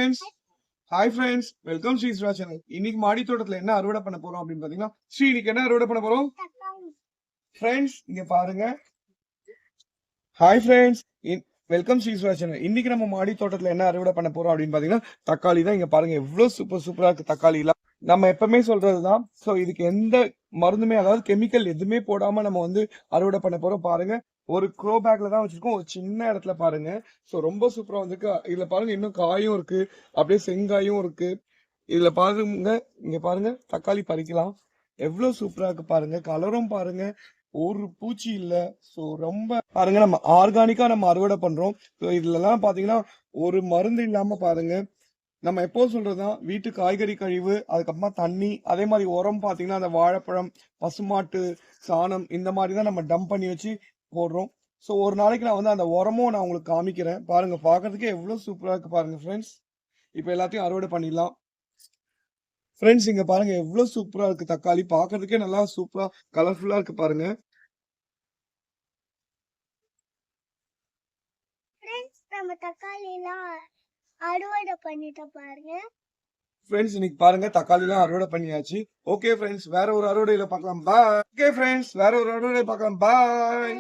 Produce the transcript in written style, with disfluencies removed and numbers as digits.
Friends hi friends welcome Sri Sra channel. இன்னைக்கு மாடி தோட்டத்துல என்ன அறுவடை பண்ண போறோம் அப்படின்னு பாத்தீங்கன்னா ஸ்ரீ இன்னைக்கு என்ன அறுவடை பண்ண போறோம் ஃப்ரெண்ட்ஸ் இங்க பாருங்க. Hi friends welcome Sri Sra channel. இன்னைக்கு நம்ம மாடி தோட்டத்துல என்ன அறுவடை பண்ண போறோம் அப்படின்னு பாத்தீங்கன்னா தக்காளி தான். இங்க பாருங்க எவ்வளவு சூப்பரா இருக்கு தக்காளி எல்லாம். நம்ம எப்பவுமே சொல்றதுதான். சோ இதுக்கு எந்த மருந்துமே அதாவது கெமிக்கல் எதுவுமே போடாம நம்ம வந்து அறுவடை பண்ண போறோம். பாருங்க ஒரு க்ரோ பேக்ல தான் வச்சிருக்கோம், ஒரு சின்ன இடத்துல பாருங்க. சோ ரொம்ப சூப்பரா வந்திருக்கு. இதுல பாருங்க இன்னும் காயும் இருக்கு, அப்படியே செங்காயும் இருக்கு. இதுல பாருங்க, இங்க பாருங்க தக்காளி பறிக்கலாம். எவ்வளவு சூப்பரா இருக்கு பாருங்க. கலரும் பாருங்க, ஒரு பூச்சி இல்ல. சோ ரொம்ப பாருங்க நம்ம ஆர்கானிக்கா நம்ம அறுவடை பண்றோம். ஸோ இதுலலாம் பாத்தீங்கன்னா ஒரு மருந்து இல்லாம பாருங்க. நம்ம எப்போ சொல்றதுதான் வீட்டு காய்கறி கழிவு, அதுக்கப்புறமா தண்ணி, அதே மாதிரி உரம் பாத்தீங்கன்னா அந்த வாழைப்பழம், பசுமாட்டு சாணம் இந்த மாதிரி தான் நம்ம டம்ப் பண்ணி வச்சு போடுறோம். ஸோ ஒரு நாளைக்கு நான் வந்து அந்த உரமும் நான் உங்களுக்கு காமிக்கிறேன் பாருங்க. பாக்குறதுக்கே எவ்வளவு சூப்பரா இருக்கு பாருங்க ஃப்ரெண்ட்ஸ். இப்போ எல்லாத்தையும் அறுவடை பண்ணிடலாம். ஃப்ரெண்ட்ஸ் இங்க பாருங்க எவ்வளவு சூப்பரா இருக்கு தக்காளி. பாக்குறதுக்கே நல்லா சூப்பரா கலர்ஃபுல்லா இருக்கு பாருங்க. நம்ம தக்காளி எல்லாம் அறுவடை பண்ணிட்டு பாருங்க ஃப்ரெண்ட்ஸ் இன்னைக்கு பாருங்க தக்காளி எல்லாம் அறுவடை பண்ணியாச்சு. ஓகே ஃப்ரெண்ட்ஸ் வேற ஒரு அறுவடையில பார்க்கலாம் பாய். ஓகே ஃப்ரெண்ட்ஸ் வேற ஒரு அறுவடை பார்க்கலாம் பாய்.